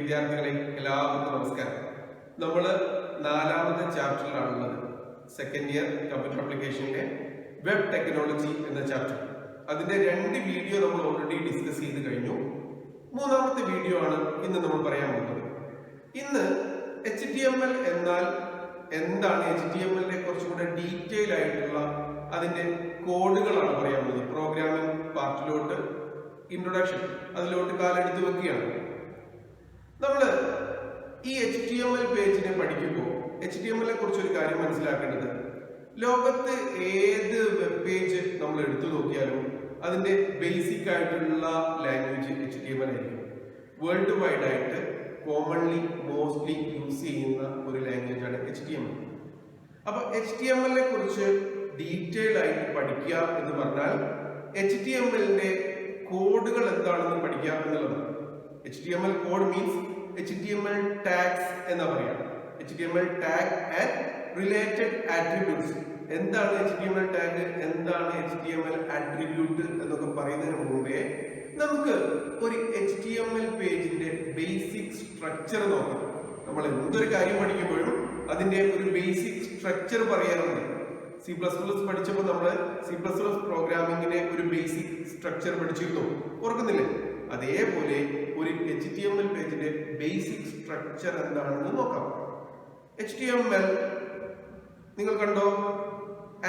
വിദ്യാർത്ഥികളെ എല്ലാവർക്കും നമസ്കാരം. നമ്മൾ 4ാമത്തെ ചാപ്റ്ററിലാണുള്ളത്. സെക്കൻഡ് ഇയർ കമ്പ്യൂട്ടർ ആപ്ലിക്കേഷനിലെ വെബ് ടെക്നോളജി എന്ന ചാപ്റ്റർ. അതിന്റെ 2 വീഡിയോ നമ്മൾ ഓൾറെഡി ഡിസ്കസ് ചെയ്ത് കഴിഞ്ഞു. 3ാമത്തെ വീഡിയോ ആണ് ഇന്ന് നമ്മൾ പറയാൻ പോകുന്നത്. ഇന്ന് HTML എന്നാൽ എന്താണ്, HTML-നെ കുറച്ചുകൂടെ ഡീറ്റെയിൽ ആയിട്ടുള്ള അതിന്റെ കോഡുകളാണ് പറയാൻ പോകുന്നത്. പ്രോഗ്രാമിംഗ് പാർട്ടിലോട്ട് ഇൻട്രൊഡക്ഷൻ അതിലോട്ട് കാലെടുത്ത് വെക്കുകയാണ്. നമ്മൾ ഈ HTML പേജിനെ പഠിക്കുമ്പോൾ HTML-നെ കുറിച്ച് ഒരു കാര്യം മനസ്സിലാക്കേണ്ടത്, ലോകത്ത് ഏത് വെബ് പേജ് നമ്മൾ എടുത്തു നോക്കിയാലും അതിന്റെ ബേസിക് ആയിട്ടുള്ള ലാംഗ്വേജ് HTML ആയിരിക്കും. വേൾഡ് വൈഡ് ആയിട്ട് കോമൺലി മോസ്റ്റ്ലി യൂസ് ചെയ്യുന്ന ഒരു ലാംഗ്വേജ് ആണ് HTML. അപ്പൊ HTML-നെ കുറിച്ച് ഡീറ്റെയിൽ ആയിട്ട് പഠിക്കുക എന്ന് പറഞ്ഞാൽ HTML-ന്റെ കോഡുകൾ എന്താണെന്ന് പഠിക്കുക എന്നുള്ളതാണ്. HTML code means HTML tags എന്നാ പറയാ. HTML tag and related attributes. എന്താണ് HTML ടാഗ്, എന്താണ് HTML ആട്രിബ്യൂട്ട് എന്നൊക്കെ പറയുന്നതിന് മുമ്പേ നമുക്ക് ഒരു HTML പേജിന്റെ ബേസിക് സ്ട്രക്ചർ നോക്കാം. നമ്മൾ എന്തൊരു കാര്യം പഠിക്കുമ്പോഴും അതിന്റെ ഒരു ബേസിക് സ്ട്രക്ചർ പറയാറുണ്ട്. C++ പഠിച്ചപ്പോൾ നമ്മൾ C++ പ്രോഗ്രാമിങ്ങിന്റെ ഒരു ബേസിക് സ്ട്രക്ചർ പഠിച്ചിരുന്നു, ഓർക്കുന്നില്ലേ? അതേപോലെ ഒരു HTML പേജിന്റെ ബേസിക് സ്ട്രക്ചർ എന്താണെന്ന് നോക്കാം. HTML നിങ്ങൾ കണ്ടോ,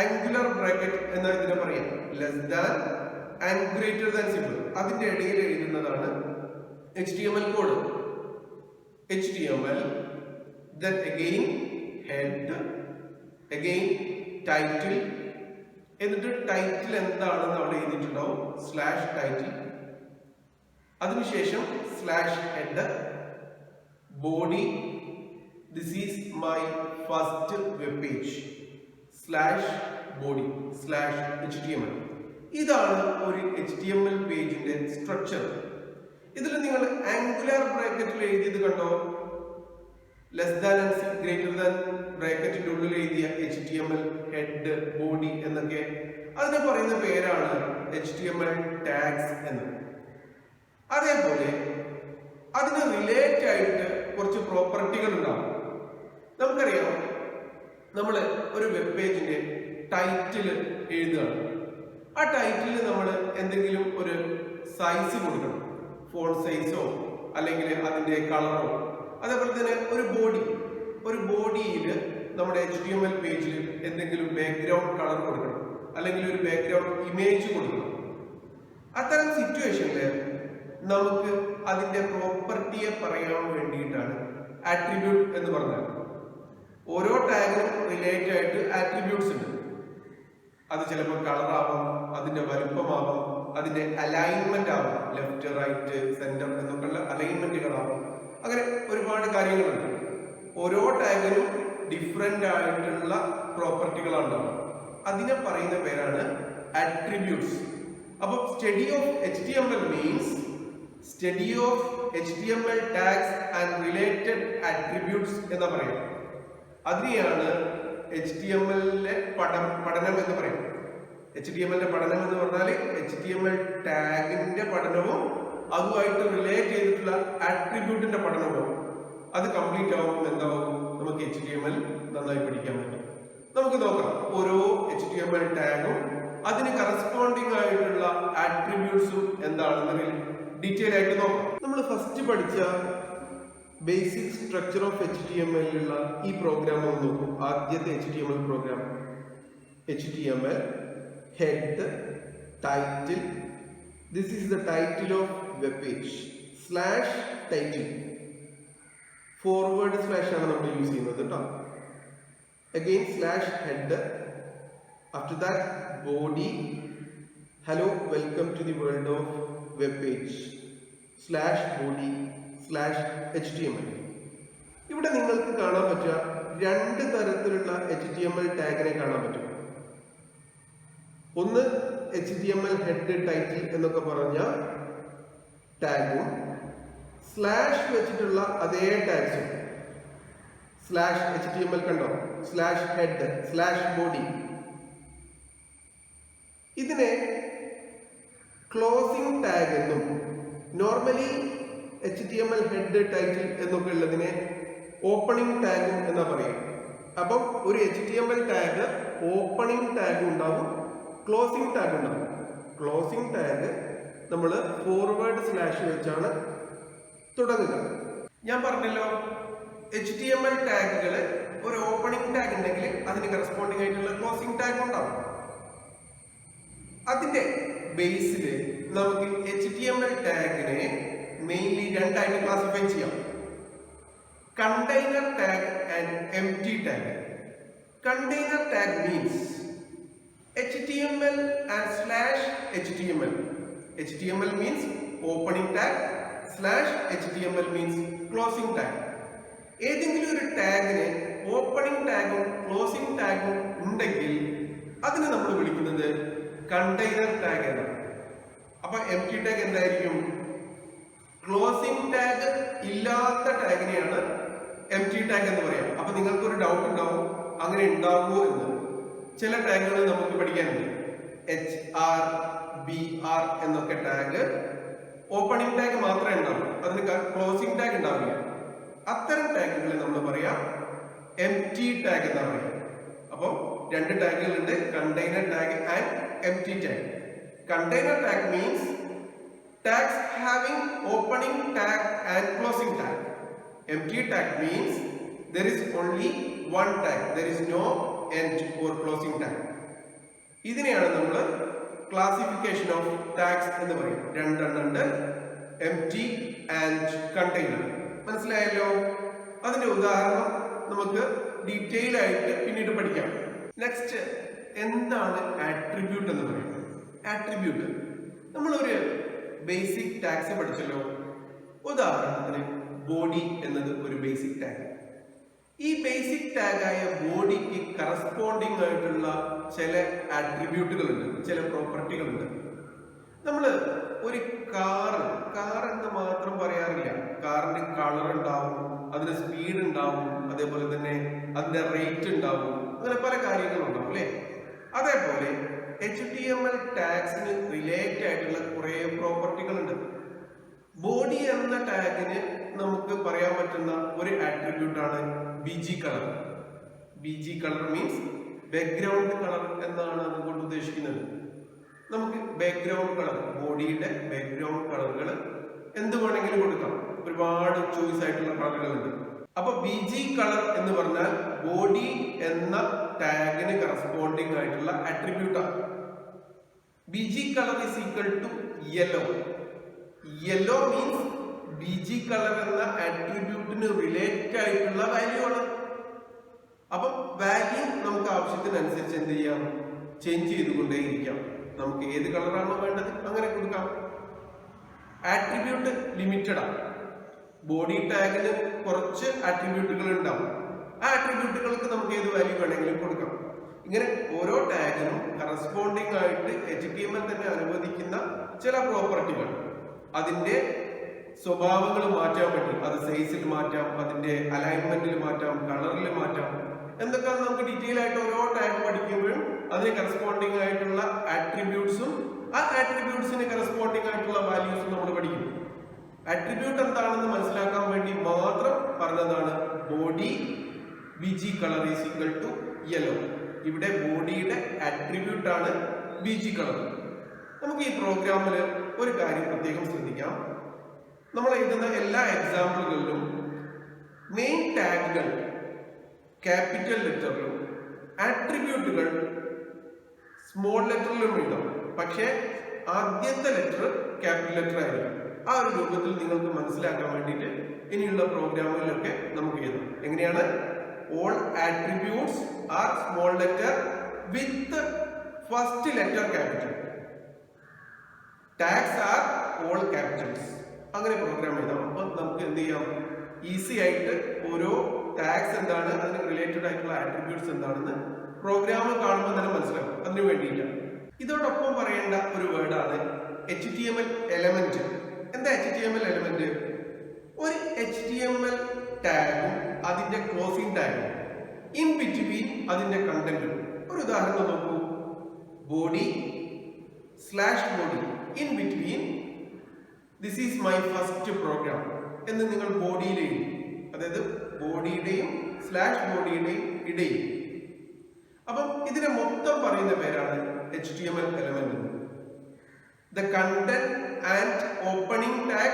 ആംഗുലർ ബ്രാക്കറ്റ് എന്നാ ഇതിനെ പറയാം. Less than and greater than simple, അതിന്റെ ഇടയിൽ എഴുതുന്നതാണ് HTML code. HTML, then again head, again title, എന്നിട്ട് ടൈറ്റിൽ എന്താണെന്ന് അവിടെ എഴുതിയിട്ടുണ്ടാവും, സ്ലാഷ് ടൈറ്റിൽ, അതിനുശേഷം slash head, body, this is my first web page, slash body, slash HTML. ഇതാണ് ഒരു HTML പേജിന്റെ structure. ഇതിൽ നിങ്ങൾ ആംഗുലർ ബ്രാക്കറ്റിൽ എഴുതിയത് കണ്ടോ, less than and greater than ബ്രാക്കറ്റിന്റെ ഉള്ളിൽ എഴുതിയ HTML ഹെഡ്, ബോഡി എന്നൊക്കെ, അതിനെ പറയുന്ന പേരാണ് HTML ടാഗ്സ് എന്ന്. അതേപോലെ അതിന് റിലേറ്റ് ആയിട്ട് കുറച്ച് പ്രോപ്പർട്ടികൾ ഉണ്ടാവും. നമുക്കറിയാം, നമ്മൾ ഒരു വെബ് പേജിന്റെ ടൈറ്റിൽ എഴുതുകയാണ്. ആ ടൈറ്റിൽ നമ്മൾ എന്തെങ്കിലും ഒരു സൈസ് കൊടുക്കണം, ഫോണ്ട് സൈസോ അല്ലെങ്കിൽ അതിന്റെ കളറോ. അതേപോലെ തന്നെ ഒരു ബോഡിയിൽ നമ്മുടെ HTML പേജിൽ എന്തെങ്കിലും ബാക്ക്ഗ്രൗണ്ട് കളർ കൊടുക്കണം, അല്ലെങ്കിൽ ഒരു ബാക്ക്ഗ്രൗണ്ട് ഇമേജ് കൊടുക്കണം. അത്തരം സിറ്റുവേഷനിൽ നമുക്ക് അതിന്റെ പ്രോപ്പർട്ടിയെ പറയാൻ വേണ്ടിയിട്ടാണ് ആട്രിബ്യൂട്ട് എന്ന് പറഞ്ഞാൽ. ഓരോ ടാഗിനും റിലേറ്റ് ആയിട്ട് ആട്രിബ്യൂട്ട്സ് ഉണ്ട്. അത് ചിലപ്പോൾ കളറാവാം, അതിന്റെ വലുപ്പമാവാം, അതിന്റെ അലൈൻമെന്റ് ആവാം, ലെഫ്റ്റ് റൈറ്റ് സെന്റർ എന്നൊക്കെയുള്ള അലൈൻമെന്റുകളാവാം. അങ്ങനെ ഒരുപാട് കാര്യങ്ങളുണ്ട്. ഓരോ ടാഗിനും ഡിഫറെന്റ് ആയിട്ടുള്ള പ്രോപ്പർട്ടികളാണ്. അതിനെ പറയുന്ന പേരാണ് ആട്രിബ്യൂട്ട്സ്. അപ്പൊ study of HTML means study of HTML tags and related attributes എന്ന് പറയും. അതിനെയാണ് HTML-ലെ പഠനം എന്ന് പറയും. HTML-ന്റെ പഠനം എന്ന് പറഞ്ഞാൽ HTML ടാഗിന്റെ പഠനവും അതുമായിട്ട് റിലേറ്റ് ചെയ്തിട്ടുള്ള ആട്രിബ്യൂട്ടിന്റെ പഠനവും. അത് കംപ്ലീറ്റ് ആവുമ്പോൾ എന്താവും, നമുക്ക് HTML നന്നായി പഠിക്കാൻ പറ്റും. നമുക്ക് നോക്കാം ഓരോ HTML ടാഗും അതിന് കറസ്പോണ്ടിങ് ആയിട്ടുള്ള ആട്രിബ്യൂട്ട്സും എന്താണെന്ന് ഡീറ്റെയിൽ ആയിട്ട് നോക്കാം. നമ്മൾ ഫസ്റ്റ് പഠിച്ച ബേസിക് സ്ട്രക്ചർ ഓഫ് HTML-ലുള്ള ഈ പ്രോഗ്രാം ഒന്ന് നോക്കും. ആദ്യത്തെ HTML program, HTML head, title, this is the title of web page, slash title, forward slash ആണ് നമ്മൾ യൂസ് ചെയ്യുന്നത് കേട്ടോ. again slash head, after that body, hello welcome to the world of web page, slash body, slash HTML. ഇവിടെ നിങ്ങൾക്ക് കാണാൻ പറ്റുക 2 തരത്തിലുള്ള HTML ടാഗിനെ കാണാൻ പറ്റും. ഒന്ന് HTML ഹെഡ്, ടൈറ്റിൽ എന്നൊക്കെ പറഞ്ഞ ടാഗും, സ്ലാഷ് വെച്ചിട്ടുള്ള അതേ ടാഗ്സും. സ്ലാഷ് HTML കണ്ടോ, സ്ലാഷ് ഹെഡ്, സ്ലാഷ് ബോഡി. ഇതിനെ ക്ലോസിംഗ് ടാഗ് എന്നും നോർമലി HTML ഹെഡ് ടൈറ്റിൽ എന്നൊക്കെ ഉള്ളതിനെ ഓപ്പണിംഗ് ടാഗും എന്നാ പറയുക. അപ്പം ഒരു HTML ടാഗ് ഓപ്പണിംഗ് ടാഗ് ഉണ്ടാവും, ക്ലോസിംഗ് ടാഗ് ഉണ്ടാവും. ക്ലോസിംഗ് ടാഗ് നമ്മൾ ഫോർവേഡ് സ്ലാഷ് വെച്ചാണ് തുടങ്ങുക. ഞാൻ പറഞ്ഞല്ലോ HTML ടാഗുകൾ ഒരു ഓപ്പണിംഗ് ടാഗ് ഉണ്ടെങ്കിൽ അതിന് കറസ്പോണ്ടിങ് ആയിട്ടുള്ള ക്ലോസിംഗ് ടാഗ് ഉണ്ടാവും. അതിന്റെ ബേസിൽ നമുക്ക് HTML ടാഗിനെ മെയിൻലി രണ്ടായിട്ട് ക്ലാസിഫൈ ചെയ്യാം. Container tag and empty tag. Container tag means HTML and /HTML. HTML means opening tag, /HTML means closing tag. ഏതെങ്കിലും ഒരു ടാഗിന് ഓപ്പണിംഗ് ടാഗും ക്ലോസിംഗ് ടാഗും ഉണ്ടെങ്കിൽ അതിനെ നമ്മൾ വിളിക്കുന്നത് കണ്ടെയ്നർ ടാഗ് എന്നാണ്. അപ്പൊ എംപ്റ്റി ടാഗ് എന്തായിരിക്കും? ക്ലോസിംഗ് ടാഗ് ഇല്ലാത്ത ടാഗിനെയാണ് എംപ്റ്റി ടാഗ് എന്ന് പറയാം. അപ്പൊ നിങ്ങൾക്കൊരു ഡൗട്ട് ഉണ്ടാവും, അങ്ങനെ ഉണ്ടാവുമോ എന്ന്. ചില ടാഗുകൾ നമുക്ക് പഠിക്കാനുണ്ട്. HR, BR എന്നൊക്കെ ടാഗ് ഓപ്പണിംഗ് ടാഗ് മാത്രമേ ഉണ്ടാവൂ, അതിന് ക്ലോസിംഗ് ടാഗ് ഉണ്ടാവില്ല. അത്തരം ടാഗുകളെ നമ്മൾ പറയാം എംപ്റ്റി ടാഗ് എന്നാ പറയാം. അപ്പം രണ്ട് ടാഗുകളുണ്ട്, container tag and empty tag. Container tag means tags having opening tag and closing tag. Empty tag means there is only one tag, there is no end or closing tag. ഇതിനെയാണ് നമ്മൾ classification of tags എന്ന് പറയും. രണ്ടെണ്ണുണ്ട്, empty and container. മനസ്സിലായല്ലോ? അതിന്റെ ഉദാഹരണം നമുക്ക് detail ആയിട്ട് പിന്നീട് പഠിക്കാം. നെക്സ്റ്റ്, എന്താണ് ആട്രിബ്യൂട്ട് എന്ന് പറയുന്നത്? ആട്രിബ്യൂട്ട് നമ്മളൊരു ബേസിക് ടാഗ്സ് പഠിച്ചല്ലോ. ഉദാഹരണത്തിന് ബോഡി എന്നത് ഒരു ബേസിക് ടാഗ്. ഈ ബേസിക് ടാഗായ ബോഡിക്ക് കറസ്പോണ്ടിങ് ആയിട്ടുള്ള ചില ആട്രിബ്യൂട്ടുകളുണ്ട്, ചില പ്രോപ്പർട്ടികളുണ്ട്. നമ്മൾ ഒരു കാർ എന്ന് മാത്രം പറയാറില്ല. കാറിന്റെ കളർ ഉണ്ടാവും, അതിന് സ്പീഡ് ഉണ്ടാവും, അതേപോലെ തന്നെ അതിന്റെ റേറ്റ് ഉണ്ടാവും, അങ്ങനെ പല കാര്യങ്ങളുണ്ടാവും അല്ലെ. അതേപോലെ HTML ടാഗ്സിന് റിലേറ്റ് ആയിട്ടുള്ള കുറെ പ്രോപ്പർട്ടികളുണ്ട്. ബോഡി എന്ന ടാഗിന് നമുക്ക് പറയാൻ പറ്റുന്ന ഒരു ആട്രിബ്യൂട്ട് ആണ് BG colour. BG colour means background colour എന്നാണ് അതുകൊണ്ട് ഉദ്ദേശിക്കുന്നത്. നമുക്ക് ബാക്ക്ഗ്രൗണ്ട് കളർ, ബോഡിയുടെ ബാക്ക്ഗ്രൗണ്ട് കളറുകൾ എന്ത് വേണമെങ്കിലും കൊടുക്കാം. ഒരുപാട് ചോയ്സ് ആയിട്ടുള്ള കളറുകളുണ്ട്. അപ്പൊ BG കളർ എന്ന് പറഞ്ഞാൽ ബോഡി എന്ന ടാഗിന് കറസ്പോണ്ടിങ് ആയിട്ടുള്ള ആട്രിബ്യൂട്ടാണ്. BG colour is equal to yellow. Yellow means BG colour എന്ന ആട്രിബ്യൂട്ടിന് റിലേറ്റ് ആയിട്ടുള്ള വാല്യൂ ആണ്. അപ്പം വാല്യൂ നമുക്ക് ആവശ്യത്തിനനുസരിച്ച് എന്ത് ചെയ്യാം? ചേഞ്ച് ചെയ്തുകൊണ്ടേയിരിക്കാം. നമുക്ക് ഏത് കളറാണോ വേണ്ടത് അങ്ങനെ കൊടുക്കാം. ആട്രിബ്യൂട്ട് ലിമിറ്റഡ് ആണ്. ബോഡി ടാഗിന് കുറച്ച് ആട്രിബ്യൂട്ടുകൾ ഉണ്ടാവും. ആ ആട്രിബ്യൂട്ടുകൾക്ക് നമുക്ക് ഏത് വാല്യൂ വേണമെങ്കിലും കൊടുക്കാം. ഇങ്ങനെ ഓരോ ടാഗിനും കറസ്പോണ്ടിങ് ആയിട്ട് HTML തന്നെ അനുവദിക്കുന്ന ചില പ്രോപ്പർട്ടികൾ, അതിന്റെ സ്വഭാവങ്ങൾ മാറ്റാൻ വേണ്ടി അത് സൈസിൽ മാറ്റാം, അതിന്റെ അലൈൻമെന്റിൽ മാറ്റാം, കളറിൽ മാറ്റാം എന്നൊക്കെ നമുക്ക് ഡീറ്റെയിൽ ആയിട്ട് ഓരോ ടാഗ് പഠിക്കുമ്പോഴും അതിന് കറസ്പോണ്ടിങ് ആയിട്ടുള്ള ആട്രിബ്യൂട്ട്സും ആ ആട്രിബ്യൂട്ട്സിന് കറസ്പോണ്ടിങ് ആയിട്ടുള്ള വാല്യൂസും നമ്മൾ പഠിക്കും. ആട്രിബ്യൂട്ട് എന്താണെന്ന് മനസ്സിലാക്കാൻ വേണ്ടി മാത്രം പറഞ്ഞതാണ് body BG colour is equal to yellow. ഇവിടെ ബോഡിയുടെ ആട്രിബ്യൂട്ട് ആണ് BG കളർ. നമുക്ക് ഈ പ്രോഗ്രാമിൽ ഒരു കാര്യം പ്രത്യേകം ശ്രദ്ധിക്കാം. നമ്മൾ എഴുതുന്ന എല്ലാ എക്സാമ്പിളുകളിലും മെയിൻ ടാഗുകൾ ക്യാപിറ്റൽ ലെറ്ററിലും ആട്രിബ്യൂട്ടുകൾ സ്മോൾ ലെറ്ററിലും എഴുതാം. പക്ഷേ ആദ്യത്തെ ലെറ്റർ ക്യാപിറ്റൽ ലെറ്റർ ആയിരിക്കും. ആ ഒരു രൂപത്തിൽ നിങ്ങൾക്ക് മനസ്സിലാക്കാൻ വേണ്ടിയിട്ട് ഇനിയുള്ള പ്രോഗ്രാമുകളിലൊക്കെ നമുക്ക് എഴുതാം. എങ്ങനെയാണ്? all attributes are small letter with first letter capital. Tags are all capitals. അങ്ങനെ പ്രോഗ്രാം എഴുതാം. അപ്പൊ നമുക്ക് എന്ത് ചെയ്യാം? ഈസി ആയിട്ട് ഓരോ ടാഗ്സ് എന്താണ്, അതിന് റിലേറ്റഡ് ആയിട്ടുള്ള ആട്രിബ്യൂട്ട്സ് എന്താണെന്ന് പ്രോഗ്രാം കാണുമ്പോൾ തന്നെ മനസ്സിലാക്കും. അതിനു വേണ്ടിയില്ല. ഇതോടൊപ്പം പറയേണ്ട ഒരു വേർഡാണ് HTML എലമെന്റ്. എന്താ HTML എലമെന്റ്? ഒരു HTML ടാഗും അതിന്റെ ക്ലോസിംഗ് ടാഗും ഇൻ ബിറ്റ്വീൻ അതിന്റെ കണ്ടന്റും. ഒരു ഉദാഹരണം നോക്കൂ. Body /body in between this is my first program എന്ന് നിങ്ങൾ ബോഡിയിൽ എഴുതി. അതായത് ബോഡിയുടെയും /ബോഡിയുടെയും ഇടയിൽ. അപ്പം ഇതിനെ മൊത്തം പറയുന്ന പേരാണ് HTML element. The content and opening tag,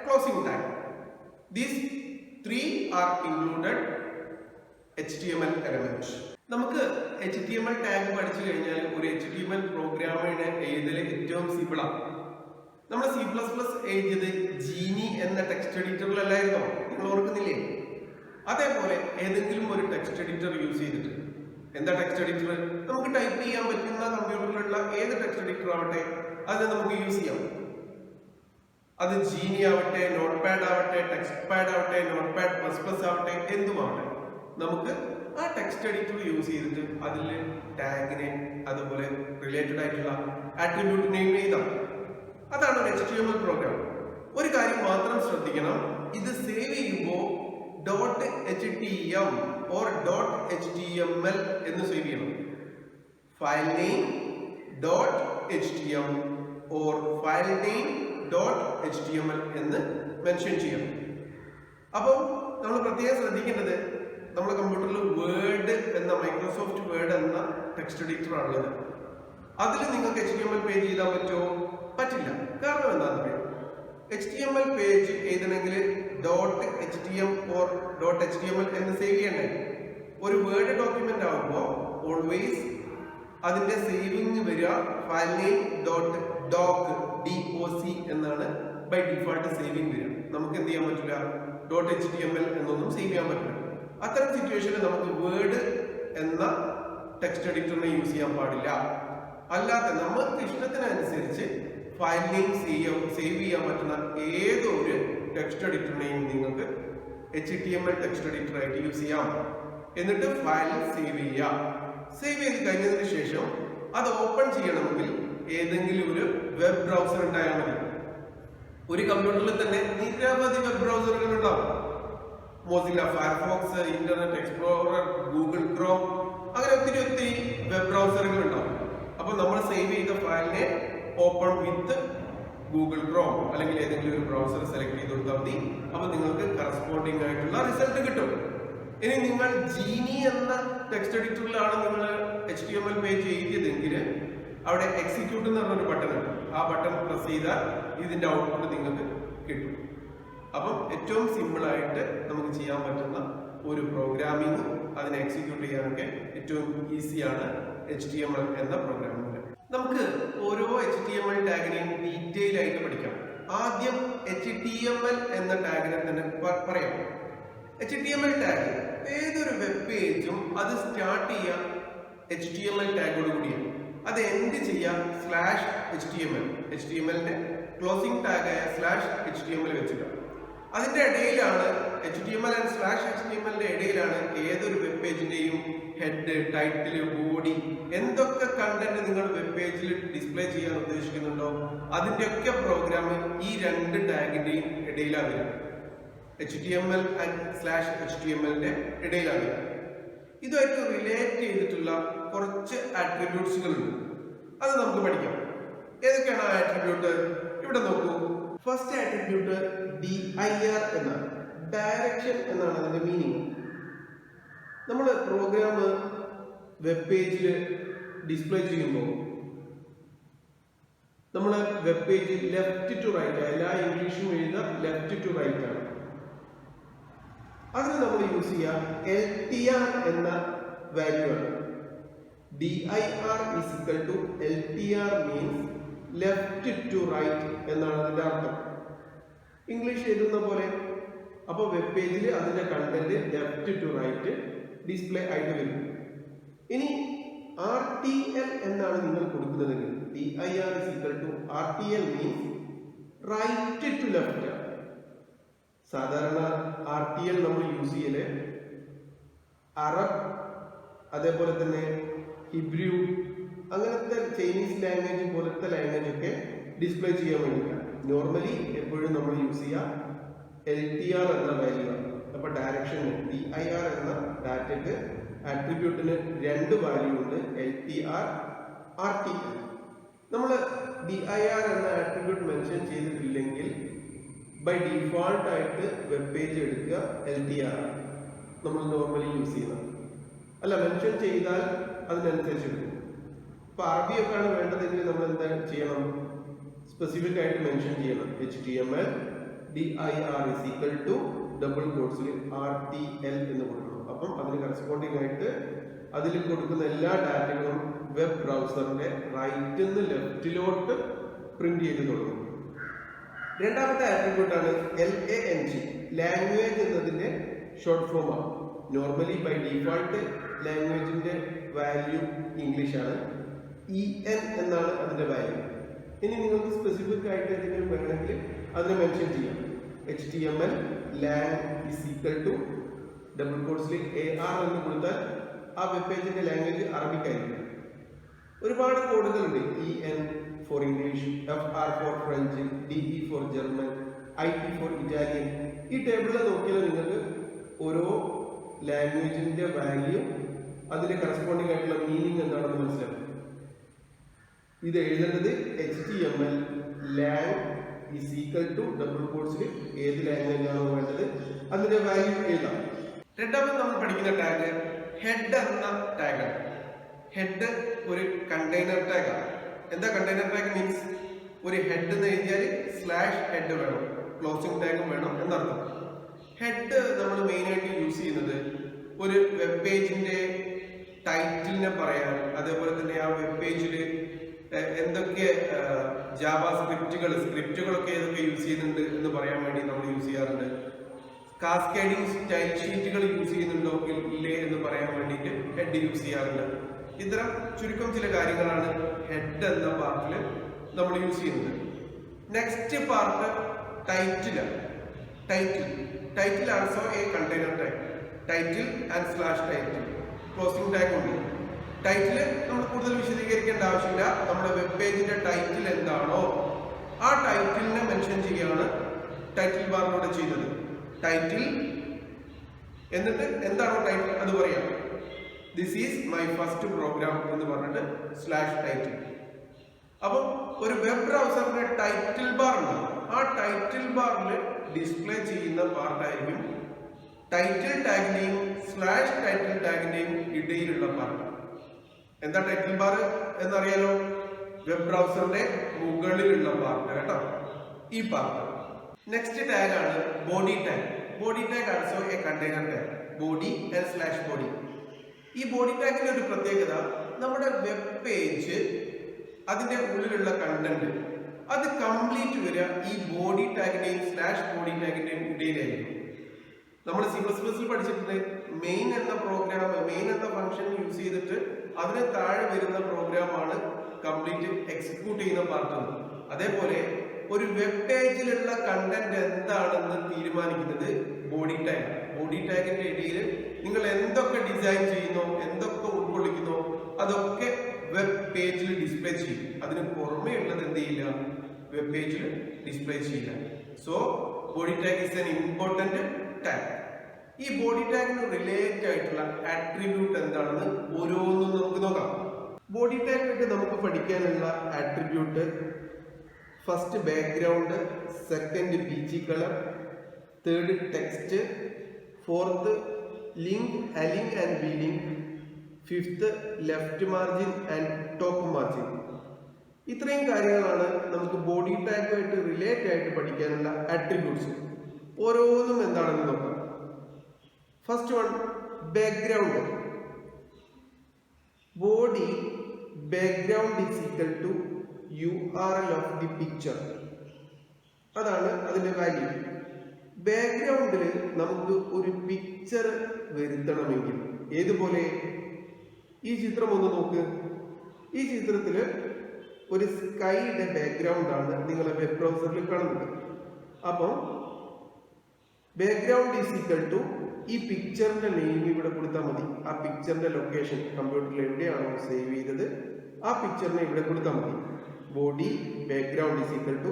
closing tag. These three are included HTML element. നമുക്ക് HTML ടാഗ് പഠിച്ചു കഴിഞ്ഞാൽ ഒരു HTML പ്രോഗ്രാമിനെ എഴുതൽ ഏറ്റവും സിമ്പിൾ ആണ്. നമ്മൾ C++ എഴുതിയത് ജീനി എന്ന ടെക്സ്റ്റ് എഡിറ്ററിലല്ലായിരുന്നോ? നിങ്ങൾ ഓർക്കുന്നില്ലേ? അതേപോലെ ഏതെങ്കിലും ഒരു ടെക്സ്റ്റ് എഡിറ്റർ യൂസ് ചെയ്തിട്ട്, എന്താ ടെക്സ്റ്റ് എഡിറ്റർ? നമുക്ക് ടൈപ്പ് ചെയ്യാൻ പറ്റുന്ന കമ്പ്യൂട്ടറിലുള്ള ഏത് ടെക്സ്റ്റ് എഡിറ്റർ ആവട്ടെ അത് നമുക്ക് യൂസ് ചെയ്യാം. അത് ജീനി ആവട്ടെ, നോട്ട് പാഡ് ആവട്ടെ, ടെക്സ്റ്റ് പാഡ് ആവട്ടെ, നോട്ട് പാഡ്++ ആവട്ടെ, എന്തുമാവട്ടെ, നമുക്ക് ആ ടെക്സ്റ്റ് എഡിറ്റർ യൂസ് ചെയ്തിട്ട് അതിൽ ടാഗിനെ അതുപോലെ റിലേറ്റഡ് ആയിട്ടുള്ള ആട്രിബ്യൂട്ടിനെയും എഴുതാം. അതാണ് ഒരു HTML പ്രോഗ്രാം. ഒരു കാര്യം മാത്രം ശ്രദ്ധിക്കണം, ഇത് സേവ് ചെയ്യുമ്പോൾ .htm or .html എന്ന് സേവ് ചെയ്യണം. File name .htm or file name .html എന്ന് മെൻഷൻ ചെയ്യണം. അപ്പോൾ നമ്മൾ പ്രത്യേകം ശ്രദ്ധിക്കേണ്ടത്, നമ്മുടെ കമ്പ്യൂട്ടറിൽ വേർഡ് എന്ന മൈക്രോസോഫ്റ്റ് വേർഡ് എന്ന ടെക്സ്റ്റ് എഡിറ്റർ ആണുള്ളത്. അതിൽ നിങ്ങൾക്ക് HTML പേജ് ചെയ്താൽ പറ്റുമോ? പറ്റില്ല. കാരണം എന്താണെന്ന് പറയാം, HTML പേജ് എഴുതണമെങ്കിൽ .htm or .html എന്ന് സേവ് ചെയ്യണ്ടേ? ഒരു വേർഡ് ഡോക്യുമെന്റ് ആകുമ്പോൾ ഓൾവേസ് അതിന്റെ സേവിങ് വരിക ഫയൽ നെയിം .doc എന്നാണ് ബൈ ഡിഫോൾട്ട് സേവിങ് വരിക. നമുക്ക് എന്ത് ചെയ്യാൻ പറ്റില്ല, .html എന്നൊന്നും സേവ് ചെയ്യാൻ പറ്റില്ല. അത്തരം സിറ്റുവേഷനിൽ നമുക്ക് വേർഡ് എന്ന ടെക്സ്റ്റ് എഡിറ്ററിനെ യൂസ് ചെയ്യാൻ പാടില്ല. അല്ലാതെ നമുക്ക് ഇഷ്ടത്തിനനുസരിച്ച് ഫയൽ നെയിം സേവ് ചെയ്യാൻ പറ്റുന്ന ഏതൊരു ടെക്സ്റ്റ് എഡിറ്ററിനെയും നിങ്ങൾക്ക് HTML ടെക്സ്റ്റ് എഡിറ്റർ ആയിട്ട് യൂസ് ചെയ്യാം. എന്നിട്ട് ഫയൽ സേവ് ചെയ്യാം. സേവ് ചെയ്ത് കഴിഞ്ഞതിന് ശേഷം അത് ഓപ്പൺ ചെയ്യണമെങ്കിൽ ഏതെങ്കിലും ഒരു വെബ് ബ്രൗസർ ഉണ്ടായാൽ മതി. ഒരു കമ്പ്യൂട്ടറിൽ തന്നെ നിരവധി വെബ് ബ്രൗസറുകൾ ഉണ്ടാവും. Mozilla Firefox, internet explorer, Google Chrome, അങ്ങനെ ഒത്തിരി വെബ് ബ്രൗസറുകൾ ഉണ്ടാവും. അപ്പൊ നമ്മൾ സേവ് ചെയ്ത ഫയലിനെ ഓപ്പൺ വിത്ത് ഗൂഗിൾ ക്രോം അല്ലെങ്കിൽ ഏതെങ്കിലും ഒരു ബ്രൗസർ സെലക്ട് ചെയ്ത് കൊടുത്താൽ മതി. അപ്പൊ നിങ്ങൾക്ക് കറസ്പോണ്ടിങ് ആയിട്ടുള്ള റിസൾട്ട് കിട്ടും. ഇനി നിങ്ങൾ ജീനി എന്ന ടെക്സ്റ്റ് എഡിറ്ററിലാണ് നിങ്ങൾ HTML പേജ് എഴുതിയതെങ്കിൽ അവിടെ എക്സിക്യൂട്ട് എന്ന് പറഞ്ഞൊരു ബട്ടൺ ഉണ്ട്. ആ ബട്ടൺ പ്രസ് ചെയ്താൽ ഇതിന്റെ ഔട്ട്പുട്ട് നിങ്ങൾക്ക് കിട്ടും. അപ്പം ഏറ്റവും സിമ്പിൾ ആയിട്ട് നമുക്ക് ചെയ്യാൻ പറ്റുന്ന ഒരു പ്രോഗ്രാമിംഗ്, അതിനെ എക്സിക്യൂട്ട് ചെയ്യാനൊക്കെ ഏറ്റവും ഈസിയാണ് HTML എന്ന പ്രോഗ്രാമിംഗ്. നമുക്ക് ഓരോ HTML ടാഗിനെയും ഡീറ്റെയിൽ ആയിട്ട് പഠിക്കാം. ആദ്യം HTML എന്ന ടാഗിനെ തന്നെ പറയാം. HTML ടാഗ് ഏതൊരു വെബ് പേജും അത് സ്റ്റാർട്ട് ചെയ്യാം HTML ടാഗോട് കൂടിയാണ്. അത് എൻഡ് ചെയ്യാം /HTML, HTMLന്റെ ക്ലോസിംഗ് ടാഗായ /HTML വെച്ചിട്ടാണ്. അതിന്റെ ഇടയിലാണ് HTML ആൻഡ് /HTMLന്റെ ഇടയിലാണ് ഏതൊരു വെബ് പേജിന്റെയും ഹെഡ്, ടൈറ്റിൽ, ബോഡി, എന്തൊക്കെ കണ്ടന്റ് നിങ്ങൾ വെബ് പേജിൽ ഡിസ്പ്ലേ ചെയ്യാൻ ഉദ്ദേശിക്കുന്നുണ്ടോ അതിന്റെയൊക്കെ പ്രോഗ്രാം ഈ രണ്ട് ടാഗിന്റെയും ഇടയിലാണ് വരിക. HTML ആൻഡ് /HTMLന്റെ ഇടയിലാണ് വരിക. ഇതുമായിട്ട് റിലേറ്റ് ചെയ്തിട്ടുള്ള കുറച്ച് ആട്രിബ്യൂട്ട്സുകൾ ഉണ്ട്. അത് നമുക്ക് പഠിക്കാം. ഏതൊക്കെയാണ് ആ ആട്രിബ്യൂട്ട്? ഇവിടെ നോക്കൂ. ഫസ്റ്റ് ആട്രിബ്യൂട്ട് dir എന്നാണ്. ഡയറക്ഷൻ എന്നാണ് അതിന്റെ മീനിങ്. നമ്മൾ പ്രോഗ്രാം വെബ് പേജിൽ ഡിസ്പ്ലേ ചെയ്യുമ്പോൾ നമ്മൾ വെബ് പേജിൽ ലെഫ്റ്റ് ടു റൈറ്റ്, എല്ലാ ഇംഗ്ലീഷും എഴുതുക ലെഫ്റ്റ് ടു റൈറ്റ് ആണ്. അതിന് നമ്മൾ യൂസ് ചെയ്യുക LTR എന്ന വാല്യൂ ആണ്. dir LTR means left to right എന്നാണ് അതിന്റെ അർത്ഥം. ഇംഗ്ലീഷ് എഴുതുന്ന പോലെ. അപ്പോൾ വെബ് പേജിൽ അതിന്റെ content left to right display ആയിട്ട് വരും. ഇനി RTL എന്നാണ് നിങ്ങൾ കൊടുക്കുന്നതെങ്കിൽ dir RTL means right to left. സാധാരണ RTL നമ്മൾ യൂസ് ചെയ്യല് അറബ്, അതേപോലെ തന്നെ ഹിബ്രു, അങ്ങനത്തെ ചൈനീസ് ലാംഗ്വേജ് പോലത്തെ ലാംഗ്വേജ് ഒക്കെ ഡിസ്പ്ലേ ചെയ്യാൻ വേണ്ടിയിട്ടാണ്. നോർമലി എപ്പോഴും നമ്മൾ യൂസ് ചെയ്യുക LTR എന്ന വാല്യൂ ആണ്. അപ്പൊ ഡയറക്ഷൻ dir എന്ന ഡാറ്റയ്ക്ക് ആട്രിബ്യൂട്ടിന് രണ്ട് വാല്യൂ ഉണ്ട്, LTR, RTL. നമ്മൾ dir എന്ന ആട്രിബ്യൂട്ട് മെൻഷൻ ചെയ്തിട്ടില്ലെങ്കിൽ ബൈ ഡിഫോൾട്ട് ആയിട്ട് വെബ് പേജ് എടുക്കുക LTR നമ്മൾ നോർമലി യൂസ് ചെയ്യുന്നത്. അല്ല, മെൻഷൻ ചെയ്താൽ അതിനനുസരിച്ച് എടുക്കും. ഇപ്പൊ RB ഒക്കെ ആണ് വേണ്ടതെങ്കിൽ നമ്മൾ എന്താ ചെയ്യണം? സ്പെസിഫിക് ആയിട്ട് മെൻഷൻ ചെയ്യണം. HTML dir is equal to double കോട്ട്സിൽ RTL എന്ന് കൊടുക്കണം. അപ്പം അതിന് കറസ്പോണ്ടിങ് ആയിട്ട് അതിൽ കൊടുക്കുന്ന എല്ലാ ഡാറ്റകളും വെബ് ബ്രൗസറിന്റെ റൈറ്റിൽ നിന്ന് ലെഫ്റ്റിലോട്ട് പ്രിന്റ് ചെയ്ത് തുടങ്ങും. രണ്ടാമത്തെ ആട്രിബ്യൂട്ട് ആണ് LANG. ലാംഗ്വേജ് എന്നതിന്റെ ഷോർട്ട് ഫോം ആണ്. നോർമലി ബൈ ഡിഫോൾട്ട് ലാംഗ്വേജിന്റെ വാല്യൂ ഇംഗ്ലീഷ് ആണ്. EN എന്നാണ് അതിന്റെ വാല്യൂ. ഇനി നിങ്ങൾക്ക് സ്പെസിഫിക് ആയിട്ട് എന്തെങ്കിലും വേണമെങ്കിൽ അതിനെ മെൻഷൻ ചെയ്യാം. HTML lang is equal to double കോട്ട്സിൽ AR എന്ന് കൊടുത്താൽ ആ വെബ് പേജിന്റെ ലാംഗ്വേജ് അറബിക് ആയിരിക്കും. ഒരുപാട് കോഡുകളുണ്ട്. EN for English, FR for French, DE for German, IT for Italian. ഈ ടേബിളിൽ നോക്കിയാൽ നിങ്ങൾക്ക് ഓരോ ലാംഗ്വേജിന്റെ വാല്യൂ അതിന്റെ കറസ്പോണ്ടിങ് ആയിട്ടുള്ള മീനിങ് എന്താണെന്ന് മനസ്സിലാക്കും. ഇത് എഴുതേണ്ടത് HTML lang is equal to double കോട്ട്സിൽ ഏത് ലാംഗ്വേജ് ആണോ വേണ്ടത് അതിന്റെ വാല്യൂ എഴുതാം. രണ്ടാമത് നമ്മൾ പഠിക്കുന്ന ടാഗ് ഹെഡ് എന്ന ടാഗാണ്. ഹെഡ് ഒരു കണ്ടെയ്നർ ടാഗാണ്. എന്താ കണ്ടെയ്നർ ടാഗ് മീൻസ്? ഒരു ഹെഡ് എന്ന് എഴുതിയാൽ /ഹെഡ് വേണം, ക്ലോസിംഗ് ടാഗും വേണം എന്നർത്ഥം. ഹെഡ് നമ്മൾ മെയിൻ ആയിട്ട് യൂസ് ചെയ്യുന്നത് ഒരു വെബ് പേജിന്റെ ടൈറ്റിലിനെ പറയാൻ, അതേപോലെ തന്നെ ആ വെബ് പേജിൽ എന്തൊക്കെ ജാവ സ്ക്രിപ്റ്റുകളൊക്കെ ഏതൊക്കെ യൂസ് ചെയ്യുന്നുണ്ട് എന്ന് പറയാൻ വേണ്ടി നമ്മൾ യൂസ് ചെയ്യാറുണ്ട്. കാസ്കേഡിംഗ് സ്റ്റൈൽ ഷീറ്റുകൾ യൂസ് ചെയ്യുന്നുണ്ടോ ഇല്ലേ എന്ന് പറയാൻ വേണ്ടിയിട്ട് ഹെഡ് യൂസ് ചെയ്യാറുണ്ട്. ഇത്തരം ചുരുക്കം ചില കാര്യങ്ങളാണ് ഹെഡ് എന്ന പാർട്ടിൽ നമ്മൾ യൂസ് ചെയ്യുന്നത്. നെക്സ്റ്റ് പാർട്ട് ടൈറ്റിലാണ്. Title also a container tag. Title and /title closing tag ഉണ്ട്. ടൈറ്റിൽ നമ്മൾ കൂടുതൽ വിശദീകരിക്കേണ്ട ആവശ്യമില്ല. നമ്മുടെ വെബ് പേജിന്റെ ടൈറ്റിൽ എന്താണോ ആ ടൈറ്റിലിനെ മെൻഷൻ ചെയ്യുകയാണ് ടൈറ്റിൽ ബാറിലൂടെ ചെയ്യുന്നത്. ടൈറ്റിൽ എന്നിട്ട് എന്താണോ ടൈറ്റിൽ അത് പറയാം. This is my first program എന്ന് പറഞ്ഞിട്ട് /ടൈറ്റിൽ. അപ്പം ഒരു വെബ് ബ്രൗസറിന്റെ ടൈറ്റിൽ ബാർ ഉണ്ട്. ആ ടൈറ്റിൽ ബാറിൽ ഡിസ്പ്ലേ ചെയ്യുന്ന പാർട്ടായിരിക്കും ടൈറ്റിൽ ടാഗിന്റെയും /ടൈറ്റിൽ ടാഗിന്റെയും ഇടയിലുള്ള പാർട്ട്. എന്താ ടൈറ്റിൽ ബാർ എന്നറിയാലോ? വെബ് ബ്രൗസറിന്റെ മുകളിലുള്ള പാർട്ട് കേട്ടോ, ഈ പാർട്ട്. നെക്സ്റ്റ് ടാഗ് ആണ് body tag. Body tag also a container tag. Body and /body. ഈ ബോഡി ടാഗിന്റെ ഒരു പ്രത്യേകത, നമ്മുടെ വെബ് പേജ് അതിന്റെ ഉള്ളിലുള്ള കണ്ടന്റ് അത് കംപ്ലീറ്റ് വരിക ഈ ബോഡി ടാഗിന്റെയും /ബോഡി ടാഗിന്റെയും ഇടയിലായിരിക്കും. നമ്മൾ C++ പഠിച്ചിട്ടുണ്ട്. മെയിൻ എന്ന ഫംഗ്ഷൻ യൂസ് ചെയ്തിട്ട് അതിന് താഴെ വരുന്ന പ്രോഗ്രാമാണ് കംപ്ലീറ്റ് എക്സിക്യൂട്ട് ചെയ്യുന്ന പാർട്ട്. അതേപോലെ ഒരു വെബ് പേജിലുള്ള കണ്ടന്റ് എന്താണെന്ന് തീരുമാനിക്കുന്നത് ബോഡി ടാഗ്. ബോഡി ടാഗിന്റെ ഇടയിൽ നിങ്ങൾ എന്തൊക്കെ ഡിസൈൻ ചെയ്യുന്നോ, എന്തൊക്കെ ഉൾക്കൊള്ളിക്കുന്നോ അതൊക്കെ വെബ് പേജിൽ ഡിസ്പ്ലേ ചെയ്യും. അതിന് പുറമേ ഉള്ളത് എന്ത് ചെയ്യില്ല, വെബ് പേജിൽ ഡിസ്പ്ലേ ചെയ്യില്ല. So body tag is an important tag. ഈ ബോഡി ടാഗിന് റിലേറ്റ് ആയിട്ടുള്ള ആട്രിബ്യൂട്ട് എന്താണെന്ന് ഓരോന്നും നമുക്ക് നോക്കാം. ബോഡി ടാഗിനൊക്കെ നമുക്ക് പഠിക്കാനുള്ള attribute: first background, second PG colour, third text, fourth link, alink and vlink, fifth left margin and top margin. ഇത്രയും കാര്യങ്ങളാണ് നമുക്ക് ബോഡി ടാഗുമായിട്ട് റിലേറ്റ് ആയിട്ട് പഠിക്കാനുള്ള ആട്രിബ്യൂട്ട്സ്. ഓരോന്നും എന്താണെന്ന് നോക്കാം. First one, background. Body background is equal to URL of the picture. അതാണ് അതിന്റെ വാല്യൂ. ബാക്ക്ഗ്രൗണ്ടിൽ നമുക്ക് ഒരു പിക്ചർ വരുത്തണമെങ്കിൽ ഏതുപോലെ, ഈ ചിത്രം ഒന്ന് നോക്ക്. ഈ ചിത്രത്തില് ഒരു സ്കൈയുടെ ബാക്ക്ഗ്രൗണ്ട് ആണ് നിങ്ങളെ വെബ് ബ്രൗസറിൽ കാണുന്നത്. അപ്പം ബാക്ക്ഗ്രൗണ്ട് ഈസ് ഈക്വൽ ടു ഈ പിക്ചറിന്റെ നെയിം ഇവിടെ കൊടുത്താൽ മതി. ആ പിക്ചറിന്റെ ലൊക്കേഷൻ കമ്പ്യൂട്ടറിൽ എവിടെയാണോ സേവ് ചെയ്തത് ആ പിക്ചറിനെ ഇവിടെ കൊടുത്താൽ മതി. Body background is equal to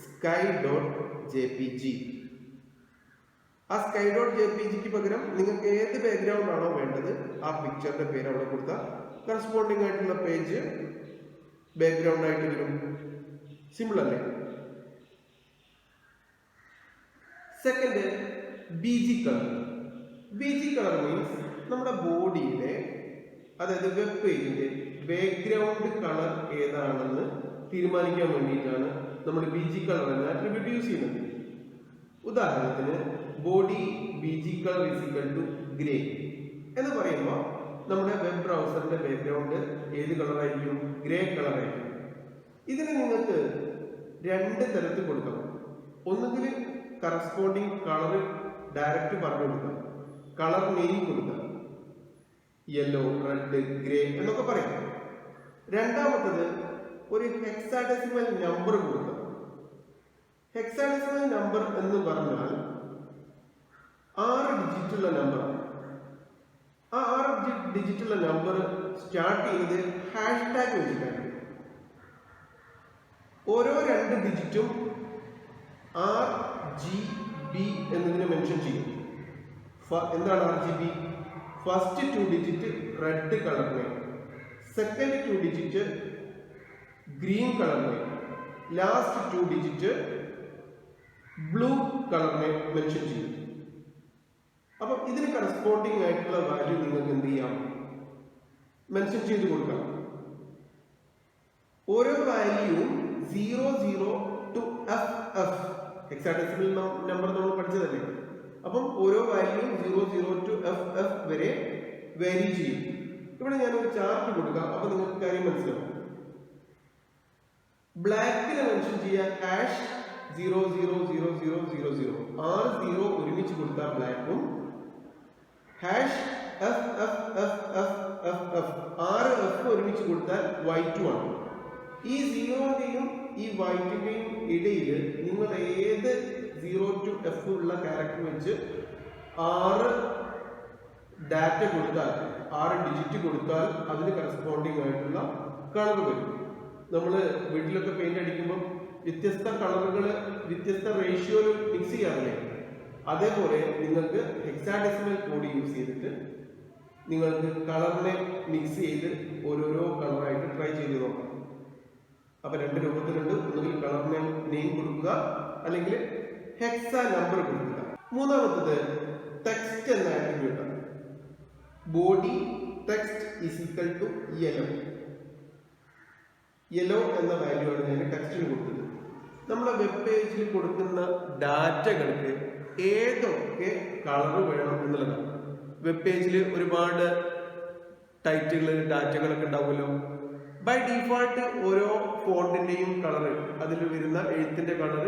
sky.jpg. ആ sky.jpgക്ക് പകരം നിങ്ങൾക്ക് ഏത് ബാക്ക്ഗ്രൗണ്ട് ആണോ വേണ്ടത് ആ പിക്ചറിന്റെ പേര് അവിടെ കൊടുത്താൽ കറസ്പോണ്ടിങ് ആയിട്ടുള്ള പേജ് ബാക്ക്ഗ്രൗണ്ട് ആയിട്ട് വരും. സിമ്പിൾ അല്ലേ? Second BG colour. BG colour means നമ്മുടെ ബോഡിയുടെ, അതായത് വെബ് പേജിന്റെ ബാക്ക്ഗ്രൗണ്ട് കളർ ഏതാണെന്ന് തീരുമാനിക്കാൻ വേണ്ടിയിട്ടാണ് നമ്മൾ BG കളർ എന്ന ആട്രിബ്യൂട്ട് യൂസ് ചെയ്യുന്നത്. ഉദാഹരണത്തിന് body BG colour is equal to grey എന്ന് പറയുമ്പോൾ നമ്മുടെ വെബ് ബ്രൗസറിന്റെ ബാക്ക്ഗ്രൗണ്ട് ഏത് കളറായിരിക്കും? ഗ്രേ കളറായിരിക്കും. ഇതിന് നിങ്ങൾക്ക് രണ്ട് തരത്തിൽ കൊടുക്കാം. ഒന്നുകിൽ കറസ്പോണ്ടിങ് കളർ ഡയറക്റ്റ് പറഞ്ഞു കൊടുക്കാം, കളർ നെയിം കൊടുക്കാം, യെല്ലോ, റെഡ്, ഗ്രേ എന്നൊക്കെ പറയാം. രണ്ടാമത്തത് ഒരു ഹെക്സാഡെസിമൽ നമ്പർ കൊടുക്കാം. ഹെക്സാഡെസിമൽ നമ്പർ എന്ന് പറഞ്ഞാൽ 6 ഡിജിറ്റുള്ള നമ്പറാണ്. ആ 6 ഡിജിറ്റുള്ള നമ്പർ സ്റ്റാർട്ട് ചെയ്യുന്നത് #ടാഗ് വെച്ചിട്ടാണ്. ഓരോ 2 ഡിജിറ്റും RGB എന്നതിനെ മെൻഷൻ ചെയ്യും. എന്താണ് RGB? ഫസ്റ്റ് 2 ഡിജിറ്റ് റെഡ് കളറിനെ, സെക്കൻഡ് 2 ഡിജിറ്റ് ഗ്രീൻ കളറിനെ, ലാസ്റ്റ് 2 ഡിജിറ്റ് ബ്ലൂ കളറിനെ മെൻഷൻ ചെയ്യും. അപ്പം ഇതിന് കറസ്പോണ്ടിങ് ആയിട്ടുള്ള വാല്യൂ നിങ്ങൾക്ക് എന്ത് ചെയ്യാം? മെൻഷൻ ചെയ്ത് കൊടുക്കാം. ഓരോ വാല്യൂവും 00 to FF, ഹെക്സാഡെസിമൽ നമ്പർ നമ്മൾ പഠിച്ചതല്ലേ. അപ്പം ഓരോ വാല്യൂവും 00 to FF വരെ വേരി ചെയ്യും. ഇവിടെ ഞാനൊരു ചാർട്ട് കൊടുക്കാം, അപ്പൊ നിങ്ങൾക്ക് കാര്യം മനസ്സിലാവും. ബ്ലാക്കിന് മെൻഷൻ ചെയ്യാൻ #000000 R0 ഒരുമിച്ച് കൊടുത്താൽ ബ്ലാക്കും, #FFFFF 6F ഒരുമിച്ച് കൊടുത്താൽ വൈറ്റും ആണ്. ഈ 0ന്റെയും ഈ വൈറ്റിന്റെയും ഇടയിൽ നിങ്ങൾ ഏത് 0 to F ഉള്ള ക്യാരക്ടർ വെച്ച് 6 ഡാറ്റ കൊടുത്താൽ, 6 ഡിജിറ്റ് കൊടുത്താൽ അതിന് കറസ്പോണ്ടിങ് ആയിട്ടുള്ള കളർ വരും. നമ്മൾ വീട്ടിലൊക്കെ പെയിന്റ് അടിക്കുമ്പോൾ വ്യത്യസ്ത കളറുകൾ വ്യത്യസ്ത റേഷ്യോയിൽ മിക്സ് ചെയ്യാറില്ലേ? അതേപോലെ നിങ്ങൾക്ക് ഹെക്സാഡെസിമൽ കോഡ് യൂസ് ചെയ്തിട്ട് നിങ്ങൾക്ക് കളറിനെ മിക്സ് ചെയ്ത് ഓരോരോ കളറായിട്ട് ട്രൈ ചെയ്ത് നോക്കാം. അപ്പൊ 2 രൂപത്തിലുണ്ട്. ഒന്നുകിൽ കളറിനെ നെയിം കൊടുക്കുക, അല്ലെങ്കിൽ ഹെക്സ നമ്പർ കൊടുക്കുക. മൂന്നാമത്തത് ടെക്സ്റ്റ് എന്ന attribute. Body text is equal to yellow. Yellow എന്ന വാല്യൂ ആണ് ഞാൻ ടെക്സ്റ്റിന് കൊടുത്തത്. നമ്മുടെ വെബ് പേജിൽ കൊടുക്കുന്ന ഡാറ്റകൾക്ക് ഏതൊക്കെ കളർ വേണം എന്നുള്ളതാണ്. വെബ് പേജിൽ ഒരുപാട് ടൈറ്റിലുകൾ, ഡാറ്റകളൊക്കെ ഉണ്ടാവുമല്ലോ. ബൈ ഡിഫോൾട്ട് ഓരോ ഫോണ്ടിന്റെയും കളർ, അതിൽ വരുന്ന എഴുത്തിന്റെ കളർ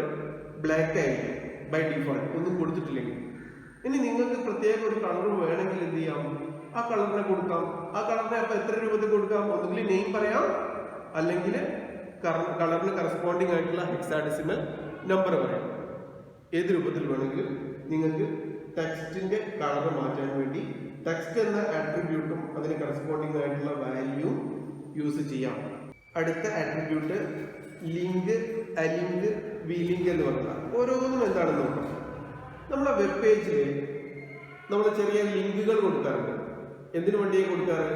ബ്ലാക്ക് ആയിരിക്കും ബൈ ഡിഫോൾട്ട്, ഒന്നും കൊടുത്തിട്ടില്ലെങ്കിൽ. ഇനി നിങ്ങൾക്ക് പ്രത്യേക ഒരു കളർ വേണമെങ്കിൽ എന്ത് ചെയ്യാം? ആ കളറിനെ കൊടുക്കാം. ആ കളറിനെ അപ്പൊ എത്ര രൂപത്തിൽ കൊടുക്കാം? ഒന്നുകിൽ നെയിം പറയാം, അല്ലെങ്കിൽ കളറിന് കറസ്പോണ്ടിങ് ആയിട്ടുള്ള ഹെക്സാഡെസിമൽ നമ്പർ പറയാം. ഏത് രൂപത്തിൽ വേണമെങ്കിലും നിങ്ങൾക്ക് ടെക്സ്റ്റിന്റെ കളർ മാറ്റാൻ വേണ്ടി ടെക്സ്റ്റ് എന്ന ആട്രിബ്യൂട്ടും അതിന് കറസ്പോണ്ടിങ് ആയിട്ടുള്ള വാല്യൂ യൂസ് ചെയ്യാം. അടുത്ത ആട്രിബ്യൂട്ട് ലിങ്ക്, അലിങ്ക്, വിലിങ്ക് എന്ന് പറഞ്ഞാൽ ഓരോന്നും എന്താണെന്ന് നോക്കാം. നമ്മുടെ വെബ് പേജിൽ നമ്മൾ ചെറിയ ലിങ്കുകൾ കൊടുക്കാറുണ്ട്. എന്തിനു വേണ്ടിയാണ് കൊടുക്കാറ്?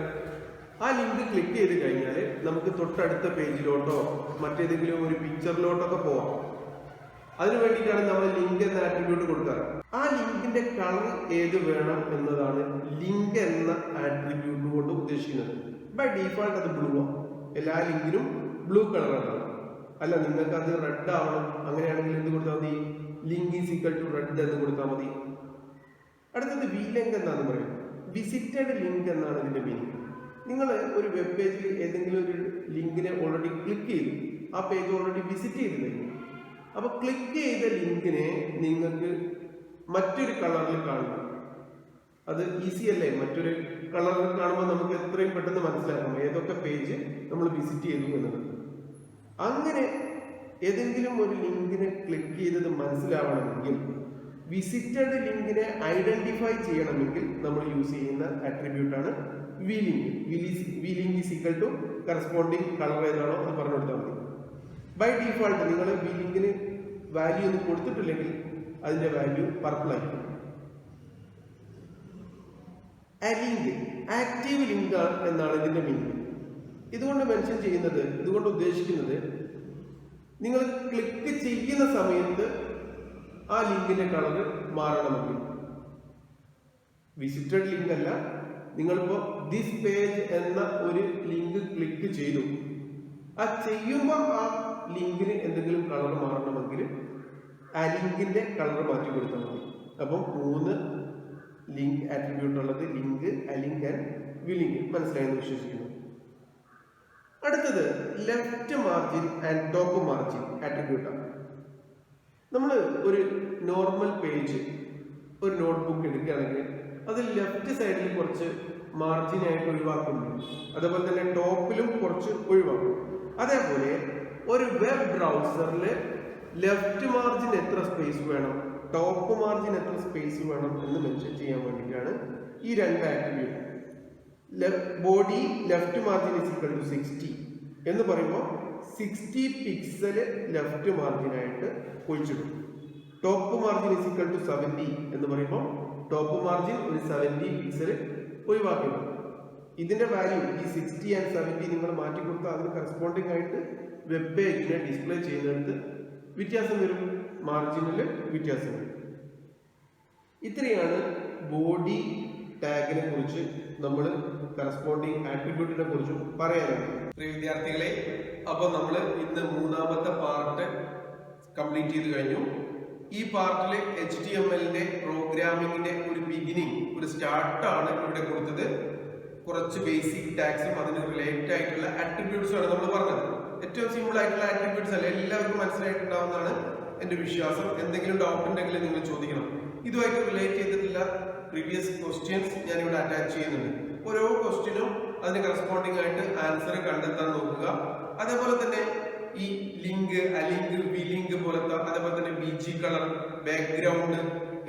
ആ ലിങ്ക് ക്ലിക്ക് ചെയ്ത് കഴിഞ്ഞാൽ നമുക്ക് തൊട്ടടുത്ത പേജിലോട്ടോ മറ്റേതെങ്കിലും ഒരു പിക്ചറിലോട്ടൊക്കെ പോവാം. അതിനു വേണ്ടിയിട്ടാണ് നമ്മൾ ലിങ്ക് എന്ന ആട്രിബ്യൂട്ട് കൊടുക്കാറ്. ആ ലിങ്കിന്റെ കളർ ഏത് വേണം എന്നതാണ് ലിങ്ക് എന്ന ആട്രിബ്യൂട്ട് കൊണ്ട് ഉദ്ദേശിക്കുന്നത്. ബൈ ഡീഫോൾട്ട് അത് ബ്ലൂ ആണ്. എല്ലാ ലിങ്കിനും ബ്ലൂ കളറാണ്. അല്ല, നിങ്ങൾക്ക് അത് റെഡ് ആവണം, അങ്ങനെയാണെങ്കിൽ എന്ത് കൊടുത്താൽ മതി? Link is equal to red എന്ന് കൊടുത്താൽ മതി. അടുത്തത് വിലിങ്ക് എന്നാണ് പറയുന്നത്. വിസിറ്റഡ് ലിങ്ക് എന്നാണ് ഇതിന്റെ മീനിങ്. നിങ്ങൾ ഒരു വെബ് പേജിൽ ഏതെങ്കിലും ഒരു ലിങ്കിനെ ഓൾറെഡി ക്ലിക്ക് ചെയ്തു, ആ പേജ് ഓൾറെഡി വിസിറ്റ് ചെയ്ത് കഴിഞ്ഞു. അപ്പൊ ക്ലിക്ക് ചെയ്ത ലിങ്കിനെ നിങ്ങൾക്ക് മറ്റൊരു കളറിൽ കാണുന്നു. അത് ഈസി അല്ലേ? മറ്റൊരു കളറിൽ കാണുമ്പോൾ നമുക്ക് എത്രയും പെട്ടെന്ന് മനസ്സിലാക്കാം ഏതൊക്കെ പേജ് നമ്മൾ വിസിറ്റ് ചെയ്തു എന്നുള്ളത്. അങ്ങനെ ഏതെങ്കിലും ഒരു ലിങ്കിനെ ക്ലിക്ക് ചെയ്തത് മനസ്സിലാവണമെങ്കിൽ, വിസിറ്റഡ് ലിങ്കിനെ ഐഡന്റിഫൈ ചെയ്യണമെങ്കിൽ നമ്മൾ യൂസ് ചെയ്യുന്ന ആട്രിബ്യൂട്ടാണ് vlink. Vlink is equal to corresponding colour ഏതാണോ അത് പറഞ്ഞു കൊടുത്താൽ മതി. ബൈ ഡീഫോൾട്ട് നിങ്ങൾ വിലിങ്കിന് വാല്യൂ ഒന്നും കൊടുത്തിട്ടില്ലെങ്കിൽ അതിന്റെ വാല്യൂ പർപ്പിൾ ആയിരിക്കും. അലിങ്ക്, ആക്റ്റീവ് ലിങ്ക് എന്നാണ് ഇതിന്റെ മീനിങ്. ഇതുകൊണ്ട് മെൻഷൻ ചെയ്യുന്നത്, ഇതുകൊണ്ട് ഉദ്ദേശിക്കുന്നത്, നിങ്ങൾ ക്ലിക്ക് ചെയ്യുന്ന സമയത്ത് ആ ലിങ്കിന്റെ കളർ മാറണമെങ്കിൽ വിസിറ്റഡ് ലിങ്ക് അല്ല, നിങ്ങളിപ്പോ ദിസ് പേജ് എന്ന ഒരു ലിങ്ക് ക്ലിക്ക് ചെയ്തു, ആ ചെയ്യുമ്പോൾ ആ ലിങ്കിന് എന്തെങ്കിലും കളർ മാറണമെങ്കിൽ ആ ലിങ്കിന്റെ കളർ മാറ്റി കൊടുത്താൽ മതി. അപ്പം 3 ലിങ്ക് ആട്രിബ്യൂട്ട് ഉള്ളത് ലിങ്ക്, അലിങ്ക് ആൻഡ് വിലിങ്ക്. മനസ്സിലായെന്ന് വിശ്വസിക്കുന്നു. അടുത്തത് left margin and top margin ആട്രിബ്യൂട്ടാണ്. നമ്മൾ ഒരു നോർമൽ പേജ്, ഒരു നോട്ട്ബുക്ക് എടുക്കുകയാണെങ്കിൽ അതിൽ ലെഫ്റ്റ് സൈഡിൽ കുറച്ച് മാർജിനായിട്ട് ഒഴിവാക്കുന്നു, അതേപോലെ തന്നെ ടോപ്പിലും കുറച്ച് ഒഴിവാക്കും. അതേപോലെ ഒരു വെബ് ബ്രൗസറിൽ ലെഫ്റ്റ് മാർജിൻ എത്ര സ്പേസ് വേണം, ടോപ്പ് മാർജിൻ എത്ര സ്പേസ് വേണം എന്ന് മെൻഷൻ ചെയ്യാൻ വേണ്ടിയിട്ടാണ് ഈ 2 attribute. Body left margin is equal to 60 എന്ന് പറയുമ്പോൾ 60 പിക്സൽ ലെഫ്റ്റ് മാർജിനായിട്ട് ഒഴിച്ചിടും. Top margin is equal to 70 എന്ന് പറയുമ്പോൾ ടോപ്പ് മാർജിൻ ഒരു 70 പിക്സൽ ഒഴിവാക്കണം. ഇതിന്റെ വാല്യൂ ഈ 60 ആൻഡ് 70 നിങ്ങൾ മാറ്റി കൊടുത്താൽ അതിന് കറസ്പോണ്ടിങ് ആയിട്ട് വെബ് പേജിനെ ഡിസ്പ്ലേ ചെയ്യുന്നിടത്ത് വ്യത്യാസം വരും, മാർജിനിൽ വ്യത്യാസം വരും. ഇത്രയാണ് ബോഡി ടാഗിനെ കുറിച്ച് നമ്മൾ കറസ്പോണ്ടിങ് ആട്രിബ്യൂട്ടിനെ കുറിച്ചും പറയാനുള്ളത്. പ്രിയ വിദ്യാർത്ഥികളെ, അപ്പോൾ നമ്മൾ ഇന്ന് 3ാമത്തെ പാർട്ട് കംപ്ലീറ്റ് ചെയ്ത് കഴിഞ്ഞു. ഈ പാർട്ടിൽ HTMLന്റെ പ്രോഗ്രാമിങ്ങിന്റെ ഒരു ബിഗിനിങ്, ഒരു സ്റ്റാർട്ടാണ് ഇവിടെ കൊടുത്തത്. കുറച്ച് ബേസിക് ടാഗ്സും അതിന് റിലേറ്റഡ് ആയിട്ടുള്ള ആട്രിബ്യൂട്ട്സും ആണ് നമ്മൾ പറഞ്ഞത്. ഏറ്റവും സിമ്പിൾ ആയിട്ടുള്ള ആട്രിബ്യൂട്ട്സ് അല്ല, എല്ലാവർക്കും മനസ്സിലായിട്ടുണ്ടാവുന്നതാണ് എന്റെ വിശ്വാസം. എന്തെങ്കിലും ഡൗട്ട് ഉണ്ടെങ്കിൽ നിങ്ങൾ ചോദിക്കണം. ഇതുമായിട്ട് റിലേറ്റ് ചെയ്തിട്ടുള്ള പ്രീവിയസ് ക്വസ്റ്റ്യൻസ് ഞാൻ ഇവിടെ അറ്റാച്ച് ചെയ്യുന്നുണ്ട്. ഓരോ ക്വസ്റ്റ്യനും അതിന് കറസ്പോണ്ടിങ് ആയിട്ട് ആൻസർ കണ്ടെത്താൻ നോക്കുക. അതേപോലെ തന്നെ ഈ ലിങ്ക്, അലിങ്ക്, വിലിങ്ക് പോലത്തെ, അതേപോലെ തന്നെ BG കളർ, ബാക്ക്ഗ്രൗണ്ട്,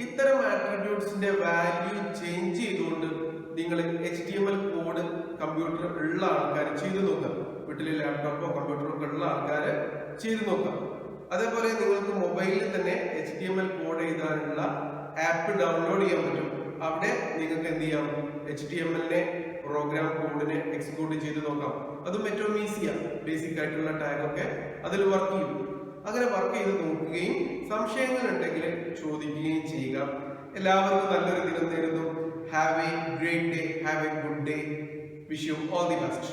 ഇത്തരം ആട്രിബ്യൂട്ട്സിന്റെ വാല്യൂ ചേഞ്ച് ചെയ്തുകൊണ്ട് നിങ്ങൾ HTML കോഡ് കമ്പ്യൂട്ടർ ഉള്ള ആൾക്കാർ ചെയ്തു നോക്കാം. വീട്ടിലെ ലാപ്ടോപ്പോ കമ്പ്യൂട്ടറോ ഒക്കെ ഉള്ള ആൾക്കാർ ചെയ്തു നോക്കാം. അതേപോലെ നിങ്ങൾക്ക് മൊബൈലിൽ തന്നെ HTML കോഡ് എഴുതാനുള്ള ആപ്പ് ഡൗൺലോഡ് ചെയ്യാൻ പറ്റും. അവിടെ നിങ്ങൾക്ക് എന്ത് ചെയ്യാം, HTMLനെ പ്രോഗ്രാം കോഡിനെ എക്സിക്യൂട്ട് ചെയ്ത് നോക്കാം. അതും ഏറ്റവും ഈസിയാണ്. ബേസിക് ആയിട്ടുള്ള ടാഗ് ഒക്കെ അതിൽ വർക്ക് ചെയ്യും. അങ്ങനെ വർക്ക് ചെയ്ത് നോക്കുകയും സംശയങ്ങൾ ഉണ്ടെങ്കിൽ ചോദിക്കുകയും ചെയ്യുക. എല്ലാവർക്കും നല്ലൊരു ദിനം നേരുന്നു. Have A great day, have A good day. Wish you all the best.